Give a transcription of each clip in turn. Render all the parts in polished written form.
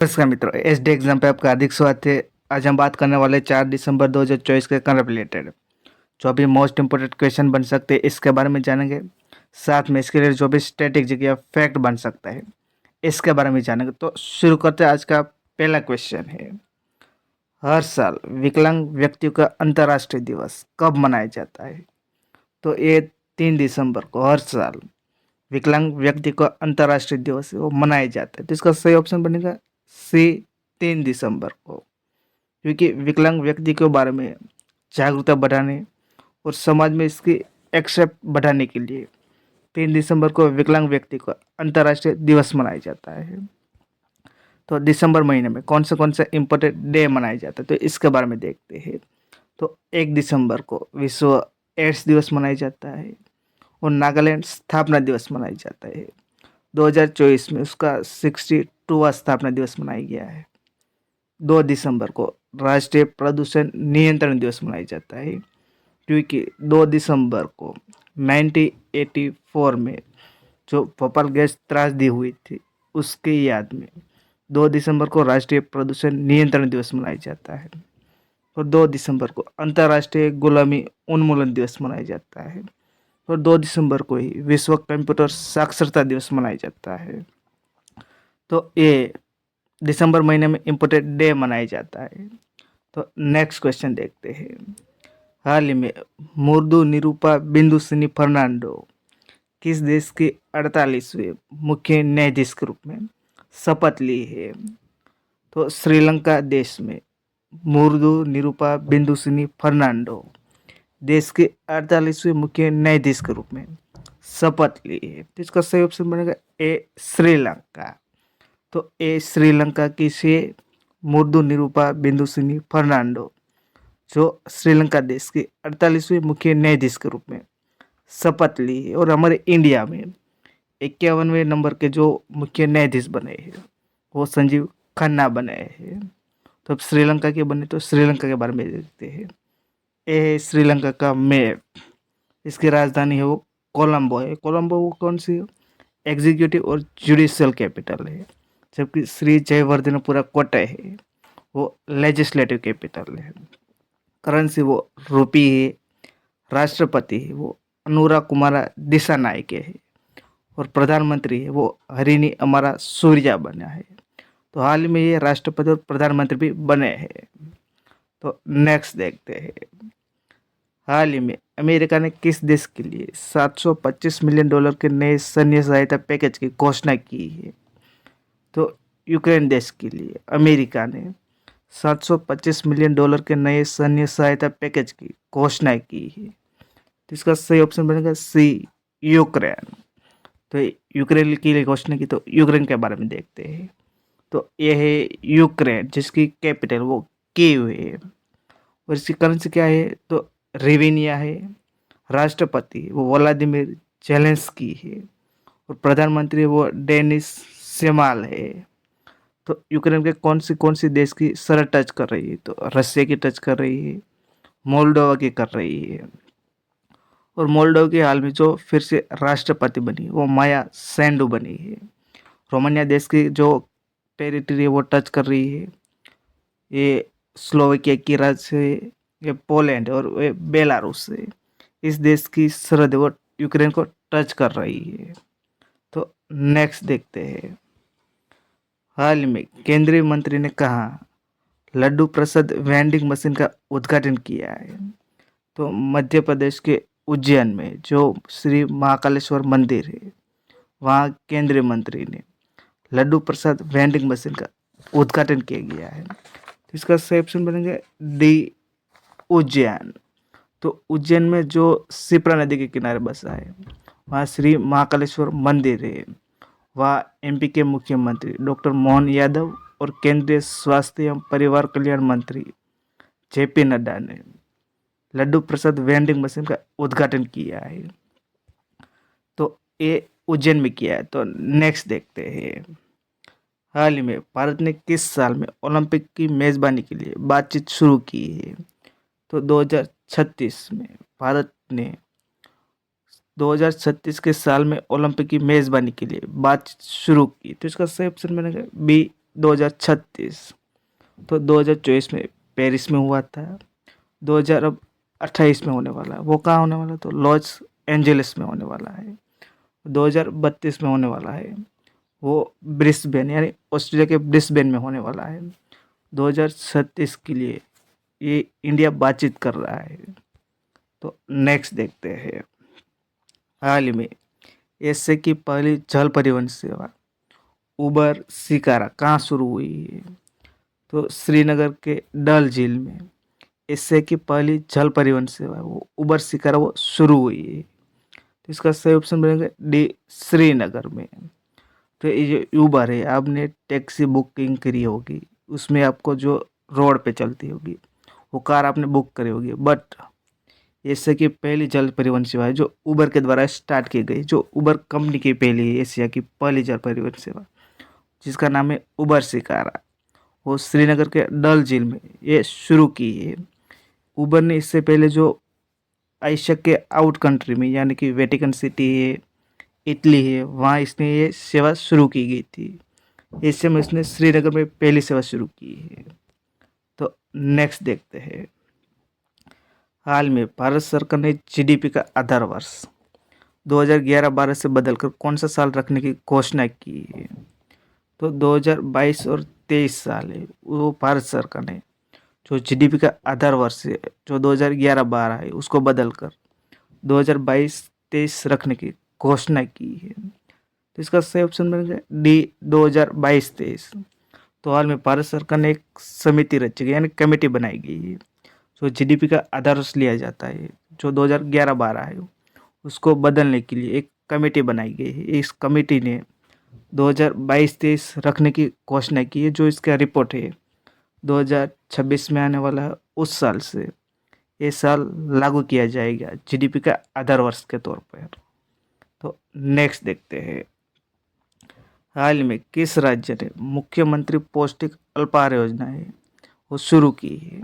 नमस्कार मित्रों, SD exam पे आपका हार्दिक स्वागत है। आज हम बात करने वाले 4 दिसंबर 2024 के करंट रिलेटेड जो अभी मोस्ट इंपोर्टेंट क्वेश्चन बन सकते हैं इसके बारे में जानेंगे। साथ में इसके लिए जो भी स्ट्रेटेजिक या फैक्ट बन सकता है इसके बारे में जानेंगे। तो शुरू करते हैं। आज का पहला क्वेश्चन है, हर साल विकलांग व्यक्तियों का अंतर्राष्ट्रीय दिवस कब मनाया जाता है? तो ये 3 दिसंबर को हर साल विकलांग व्यक्ति को अंतर्राष्ट्रीय दिवस वो मनाया जाता है। तो इसका सही ऑप्शन बनेगा सी, 3 दिसंबर को, क्योंकि विकलांग व्यक्ति के बारे में जागरूकता बढ़ाने और समाज में इसकी एक्सेप्ट बढ़ाने के लिए 3 दिसंबर को विकलांग व्यक्ति को अंतर्राष्ट्रीय दिवस मनाया जाता है। तो दिसंबर महीने में कौन से इम्पोर्टेंट डे मनाया जाता है तो इसके बारे में देखते हैं। तो 1 दिसंबर को विश्व एड्स दिवस मनाया जाता है और नागालैंड स्थापना दिवस मनाया जाता है। 2024 में उसका 62वां स्थापना दिवस मनाया गया है। 2 दिसंबर को राष्ट्रीय प्रदूषण नियंत्रण दिवस मनाया जाता है, क्योंकि 2 दिसंबर को 1984 में जो भोपाल गैस त्रासदी हुई थी उसकी याद में 2 दिसंबर को राष्ट्रीय प्रदूषण नियंत्रण दिवस मनाया जाता है। और 2 दिसंबर को अंतर्राष्ट्रीय गुलामी उन्मूलन दिवस मनाया जाता है। और 2 दिसंबर को ही विश्व कंप्यूटर साक्षरता दिवस मनाया जाता है। तो ये दिसंबर महीने में इम्पोर्टेंट डे मनाया जाता है। तो नेक्स्ट क्वेश्चन देखते हैं। हाल ही में मुर्दू निरूपा बिंदुसिनी फर्नांडो किस देश के 48वें मुख्य न्यायाधीश के रूप में शपथ ली है? तो श्रीलंका देश में मुर्दू निरूपा बिंदुसिनी फर्नांडो देश के 48वें मुख्य न्यायाधीश के रूप में शपथ ली है। तो इसका सही ऑप्शन बनेगा ए, श्रीलंका। तो ए श्रीलंका की से मुर्दू निरूपा बिंदुसिनी फर्नांडो जो श्रीलंका देश के 48वें मुख्य न्यायाधीश के रूप में शपथ ली है। और हमारे इंडिया में 51वें नंबर के जो मुख्य न्यायाधीश बने हैं वो संजीव खन्ना बने हैं। तो अब श्रीलंका के बने तो श्रीलंका के बारे में देखते हैं। ये है श्रीलंका का मैप। इसकी राजधानी है वो कोलंबो है। कोलंबो वो कौन सी एग्जीक्यूटिव और जुडिशियल कैपिटल है, जबकि श्री जयवर्धनपुरा कोटा है वो लेजिस्लेटिव कैपिटल है। करेंसी वो रुपी है। राष्ट्रपति है वो अनुरा कुमारा दिसानायके है। और प्रधानमंत्री है वो हरिनी अमारा सूर्या बना है। तो हाल में ये राष्ट्रपति और प्रधानमंत्री भी बने हैं। तो नेक्स्ट देखते हैं। हाल ही में अमेरिका ने किस देश के लिए $725 मिलियन के नए सैन्य सहायता पैकेज की घोषणा की है? तो यूक्रेन देश के लिए अमेरिका ने $725 मिलियन के नए सैन्य सहायता पैकेज की घोषणा की है। तो इसका सही ऑप्शन बनेगा सी, यूक्रेन। तो यूक्रेन के लिए घोषणा की, तो यूक्रेन के बारे में देखते हैं। तो यह है यूक्रेन जिसकी कैपिटल वो कीव है। और इसकी करेंसी क्या है? तो रिवेनिया है। राष्ट्रपति वो व्लादिमीर जेलेंस्की है। और प्रधानमंत्री वो डेनिस शेमाल है। तो यूक्रेन के कौन सी देश की सरहद टच कर रही है? तो रशिया की टच कर रही है, मोल्डोवा की कर रही है। और मोल्डोवा की हाल में जो फिर से राष्ट्रपति बनी वो माया सैंडू बनी है। रोमानिया देश की जो टेरिटरी है वो टच कर रही है। ये स्लोवाकिया की राज्य है, ये पोलैंड और ये बेलारूस है। इस देश की सरहद वो यूक्रेन को टच कर रही है। तो नेक्स्ट देखते हैं। हाल में केंद्रीय मंत्री ने कहा लड्डू प्रसाद वेंडिंग मशीन का उद्घाटन किया है? तो मध्य प्रदेश के उज्जैन में जो श्री महाकालेश्वर मंदिर है वहाँ केंद्रीय मंत्री ने लड्डू प्रसाद वेंडिंग मशीन का उद्घाटन किया गया है। तो इसका सही ऑप्शन बनेगा डी, उज्जैन। तो उज्जैन में जो शिप्रा नदी के किनारे बसा है वहाँ श्री महाकालेश्वर मंदिर है। वहाँ एमपी के मुख्यमंत्री डॉक्टर मोहन यादव और केंद्रीय स्वास्थ्य एवं परिवार कल्याण मंत्री जेपी नड्डा ने लड्डू प्रसाद वेंडिंग मशीन का उद्घाटन किया है। तो ये उज्जैन में किया है। तो नेक्स्ट देखते हैं। हाल ही में भारत ने किस साल में ओलंपिक की मेज़बानी के लिए बातचीत शुरू की है? तो 2036 में भारत ने 2036 के साल में ओलंपिक की मेज़बानी के लिए बातचीत शुरू की। तो इसका सही ऑप्शन बनेगा बी, 2036। तो 2024 में पेरिस में हुआ था। 2028 में होने वाला है, वो कहाँ होने वाला है? तो लॉस एंजलिस में होने वाला है। 2032 में होने वाला है, वो ब्रिस्बेन यानी ऑस्ट्रेलिया के ब्रिस्बेन में होने वाला है। 2037 के लिए ये इंडिया बातचीत कर रहा है। तो नेक्स्ट देखते हैं। हाल ही में एशिया की पहली जल परिवहन सेवा उबर शिकारा कहाँ शुरू हुई है? तो श्रीनगर के डल झील में एशिया की पहली जल परिवहन सेवा वो उबर शिकारा वो शुरू हुई है। तो इसका सही ऑप्शन बनेगा डी, श्रीनगर में। तो ये जो उबर है, आपने टैक्सी बुकिंग करी होगी, उसमें आपको जो रोड पे चलती होगी वो कार आपने बुक करी होगी, बट एशिया की पहली जल परिवहन सेवा है जो उबर के द्वारा स्टार्ट की गई, जो उबर कंपनी की पहली एशिया की पहली जल परिवहन सेवा, जिसका नाम है उबर शिकारा, वो श्रीनगर के डल झील में ये शुरू की है। उबर ने इससे पहले जो एशिया के आउट कंट्री में यानी कि वेटिकन सिटी है, इटली है, वहाँ इसने ये सेवा शुरू की गई थी। एशिया में इसने श्रीनगर में पहली सेवा शुरू की है। तो नेक्स्ट देखते हैं। हाल में भारत सरकार ने जीडीपी का आधार वर्ष 2011-12 से बदलकर कौन सा साल रखने की घोषणा की है? तो 2022 और 23 साल है, वो भारत सरकार ने जो जीडीपी का आधार वर्ष है जो 2011-12 है उसको बदलकर 2022-23 रखने की घोषणा की है। तो इसका सही ऑप्शन बनेगा डी, 2022-23। तो हाल में भारत सरकार ने एक समिति रची गई यानी कमेटी बनाई गई है, जो जीडीपी का आधार वर्ष लिया जाता है जो 2011-12 है उसको बदलने के लिए एक कमेटी बनाई गई है। इस कमेटी ने 2022-23 रखने की घोषणा की है। जो इसका रिपोर्ट है 2026 में आने वाला है, उस साल से ये साल लागू किया जाएगा जीडीपी का आधार वर्ष के तौर पर। तो नेक्स्ट देखते हैं। हाल में किस राज्य ने मुख्यमंत्री पौष्टिक अल्पाहार योजना है वो शुरू की है?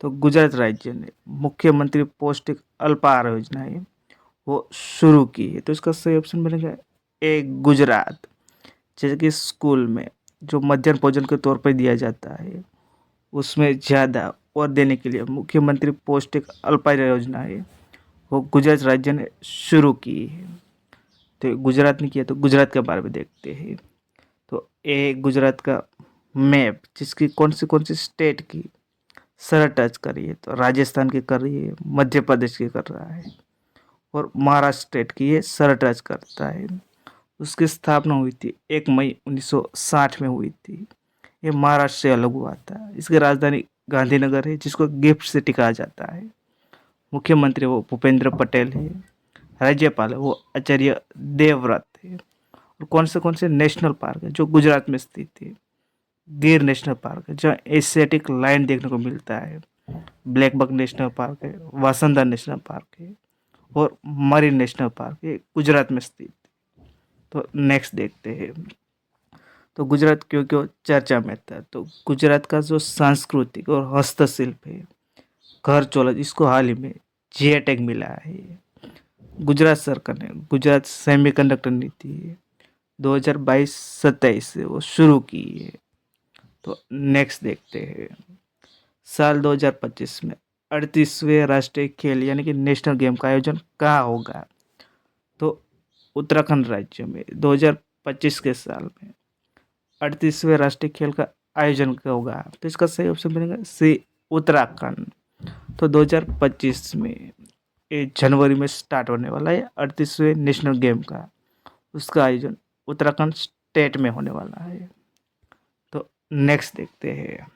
तो गुजरात राज्य ने मुख्यमंत्री पौष्टिक अल्पाहार योजना है वो शुरू की है। तो इसका सही ऑप्शन बनेगा ए, गुजरात। जैसे कि स्कूल में जो मध्याह्न भोजन के तौर पर दिया जाता है उसमें ज़्यादा और देने के लिए मुख्यमंत्री पौष्टिक अल्पाहार योजना है वो गुजरात राज्य ने शुरू की है। तो गुजरात ने किया, तो गुजरात के बारे में देखते हैं। तो ए, गुजरात का मैप जिसकी कौन सी स्टेट की सरहद टच कर रही है? तो राजस्थान की कर रही है, मध्य प्रदेश की कर रहा है और महाराष्ट्र स्टेट की ये सरहद टच करता है। उसकी स्थापना हुई थी 1 मई 1960 में हुई थी। ये महाराष्ट्र से अलग हुआ था। इसकी राजधानी गांधीनगर है जिसको गिफ्ट सिटी कहा जाता है। मुख्यमंत्री वो भूपेंद्र पटेल है। राज्यपाल है वो आचार्य देवव्रत है। और कौन से नेशनल पार्क है जो गुजरात में स्थित है? गिर नेशनल पार्क है जहाँ एशियाटिक लायन देखने को मिलता है। ब्लैकबक नेशनल पार्क है, वासंदा नेशनल पार्क है और मरीन नेशनल पार्क है, गुजरात में स्थित। तो नेक्स्ट देखते हैं। तो गुजरात क्यों क्यों चर्चा में था? तो गुजरात का जो सांस्कृतिक और हस्तशिल्प है घर चोला, इसको हाल ही में जीआई टैग मिला है। गुजरात सरकार ने गुजरात सेमीकंडक्टर नीति 2022-27 से वो शुरू की है। तो नेक्स्ट देखते हैं। साल 2025 में 38वें राष्ट्रीय खेल यानी कि नेशनल गेम का आयोजन कहाँ होगा? तो उत्तराखंड राज्य में 2025 के साल में 38वें राष्ट्रीय खेल का आयोजन होगा। तो इसका सही ऑप्शन बनेगा सी, उत्तराखंड। तो 2025 में ये जनवरी में स्टार्ट होने वाला है 38वें नेशनल गेम का, उसका आयोजन उत्तराखंड स्टेट में होने वाला है। तो नेक्स्ट देखते हैं।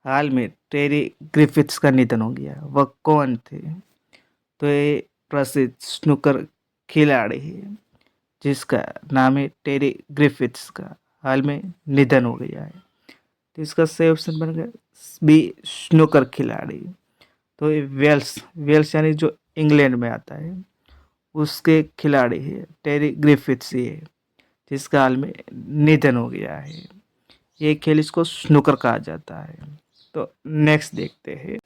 हाल में टेरी ग्रिफिथ्स का निधन हो गया, वह कौन थे? तो ये प्रसिद्ध स्नूकर खिलाड़ी है जिसका नाम है टेरी ग्रिफिथ्स का हाल में निधन हो गया है। तो इसका सही ऑप्शन बन गया बी, स्नूकर खिलाड़ी। तो ये वेल्स यानी जो इंग्लैंड में आता है उसके खिलाड़ी है टेरी ग्रिफिथ्स ये, जिसका हाल में निधन हो गया है। ये खेल इसको स्नूकर कहा जाता है। तो नेक्स्ट देखते हैं।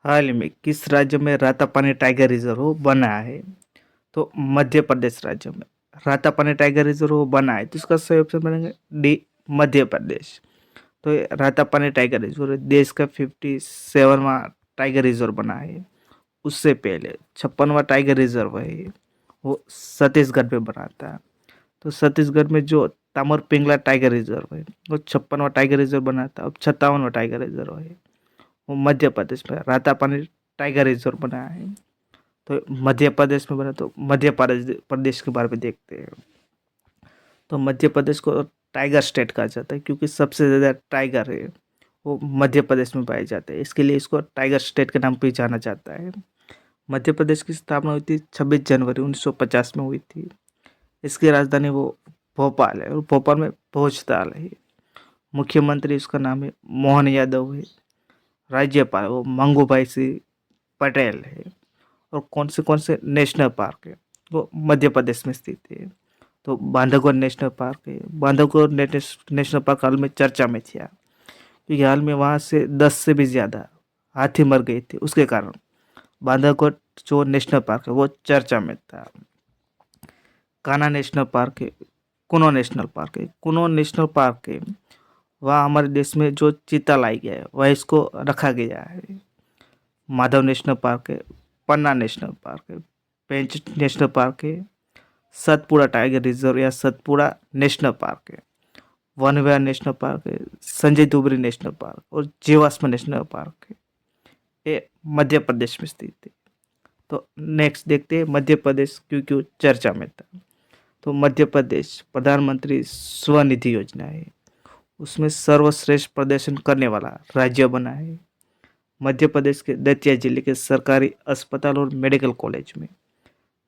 हाल में किस राज्य में रातापानी टाइगर रिजर्व बना है? तो मध्य प्रदेश राज्य में रातापानी टाइगर रिजर्व बना है। तो इसका सही ऑप्शन बनेगा डी, मध्य प्रदेश। तो ये रातापानी टाइगर रिजर्व देश का 57वां टाइगर रिजर्व बना है। उससे पहले 56वां टाइगर रिजर्व है वो छत्तीसगढ़ में बना था। तो छत्तीसगढ़ में जो तामर पिंगला टाइगर रिजर्व है वो 56वां टाइगर रिजर्व बना था। अब 57वां टाइगर रिजर्व है वो मध्य प्रदेश में रातापानी टाइगर रिजर्व बना है। तो मध्य प्रदेश में बना, तो मध्य प्रदेश के बारे में देखते हैं। तो मध्य प्रदेश को टाइगर स्टेट कहा जाता है क्योंकि सबसे ज़्यादा टाइगर है वो मध्य प्रदेश में पाए जाते हैं। इसके लिए इसको टाइगर स्टेट के नाम पे जाना जाता है। मध्य प्रदेश की स्थापना हुई थी 26 जनवरी 1950 में हुई थी। इसकी राजधानी वो भोपाल है और भोपाल में भोजताल है। मुख्यमंत्री इसका नाम है मोहन यादव है। राज्यपाल वो मंगूभाई सिंह पटेल है। और कौन से नेशनल पार्क है वो मध्य प्रदेश में स्थित है। तो बांधवगढ़ नेशनल पार्क है। बांधवगढ़ नेशनल पार्क हाल में चर्चा में था क्योंकि हाल में वहाँ से 10 से भी ज़्यादा हाथी मर गए थे। उसके कारण बांधवगढ़ जो नेशनल पार्क है वो चर्चा में था। कान्हा नेशनल पार्क है। कुनो नेशनल पार्क है। कुनो नेशनल पार्क है वहाँ हमारे देश में जो चीता लाई गया है वह इसको रखा गया है। माधव नेशनल पार्क है। पन्ना नेशनल पार्क है। पेंच नेशनल पार्क है। सतपुड़ा टाइगर रिजर्व या सतपुड़ा नेशनल पार्क है। वन विहार नेशनल पार्क है। संजय दुबरी नेशनल पार्क और जीवाश्म नेशनल पार्क है। ये मध्य प्रदेश में स्थित है। तो नेक्स्ट देखते हैं मध्य प्रदेश क्यों क्यों चर्चा में था। तो मध्य प्रदेश प्रधानमंत्री स्वनिधि योजना है उसमें सर्वश्रेष्ठ प्रदर्शन करने वाला राज्य बना है। मध्य प्रदेश के दतिया जिले के सरकारी अस्पताल और मेडिकल कॉलेज में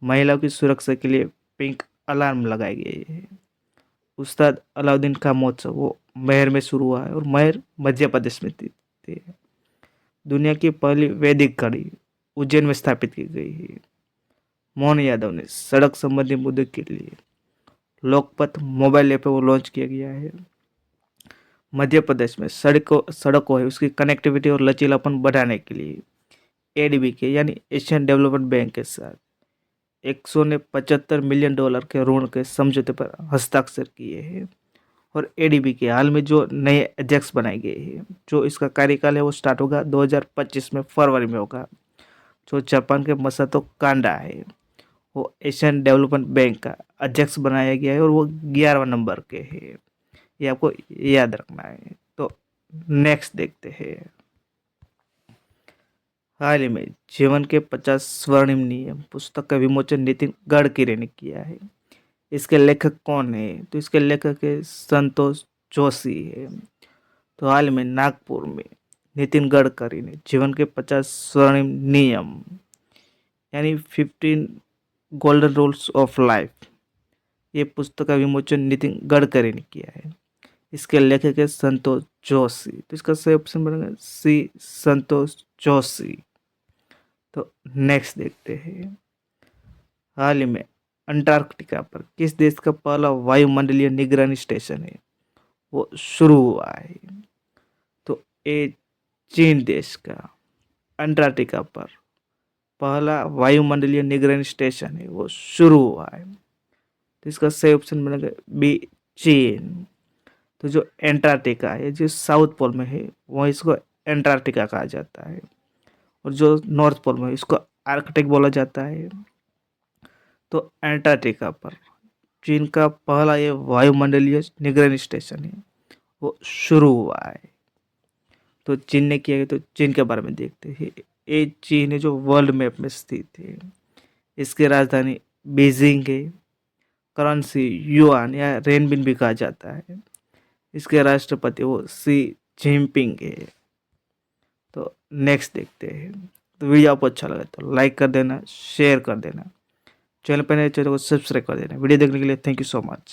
महिलाओं की सुरक्षा के लिए पिंक अलार्म लगाए गए हैं। उस्ताद अलाउद्दीन का महोत्सव वो महर में शुरू हुआ है और महर मध्य प्रदेश में स्थित है। दुनिया की पहली वैदिक घड़ी उज्जैन में स्थापित की गई है। मोहन यादव ने सड़क संबंधी मुद्दे के लिए लोकपथ मोबाइल ऐप वो लॉन्च किया गया है। मध्य प्रदेश में सड़कों है उसकी कनेक्टिविटी और लचीलापन बढ़ाने के लिए एडीबी के यानी एशियन डेवलपमेंट बैंक के साथ $175 मिलियन के ऋण के समझौते पर हस्ताक्षर किए हैं। और एडीबी के हाल में जो नए अध्यक्ष बनाए गए हैं जो इसका कार्यकाल है वो स्टार्ट होगा 2025 में फरवरी में होगा। जो जापान के मसातो कांडा है वो एशियन डेवलपमेंट बैंक का अध्यक्ष बनाया गया है और वो 11वां नंबर के है। ये आपको याद रखना है। तो नेक्स्ट देखते हैं। हाल ही में जीवन के 50 स्वर्णिम नियम पुस्तक का विमोचन नितिन गडकरी ने किया है। इसके लेखक कौन है? तो इसके लेखक है संतोष जोशी है। तो हाल में नागपुर में नितिन गडकरी ने जीवन के 50 स्वर्णिम नियम यानी 15 गोल्डन रूल्स ऑफ लाइफ ये पुस्तक का विमोचन नितिन गडकरी ने किया है। इसके लेखक है संतोष जोशी। तो इसका सही ऑप्शन बनेगा सी संतोष जोशी। तो नेक्स्ट देखते हैं। हाल ही में अंटार्कटिका पर किस देश का पहला वायुमंडलीय निगरानी स्टेशन है वो शुरू हुआ है? तो ये चीन देश का अंटार्कटिका पर पहला वायुमंडलीय निगरानी स्टेशन है वो शुरू हुआ है। तो इसका सही ऑप्शन बनेगा बी चीन। तो जो एंटार्क्टिका है जो साउथ पोल में है वह इसको एंटार्क्टिका कहा जाता है और जो नॉर्थ पोल में है इसको आर्कटिक बोला जाता है। तो एंटार्क्टिका पर चीन का पहला ये वायुमंडलीय निगरानी स्टेशन है वो शुरू हुआ है। तो चीन ने किया है तो चीन के बारे में देखते हैं। ये चीन है जो वर्ल्ड मैप में स्थित है। इसकी राजधानी बीजिंग है। करेंसी युआन या रेनबिन भी कहा जाता है। इसके राष्ट्रपति वो सी जिनपिंग है। तो नेक्स्ट देखते हैं। तो वीडियो आपको अच्छा लगा तो लाइक कर देना, शेयर कर देना, चैनल पर नए चैनल को सब्सक्राइब कर देना। वीडियो देखने के लिए थैंक यू सो मच।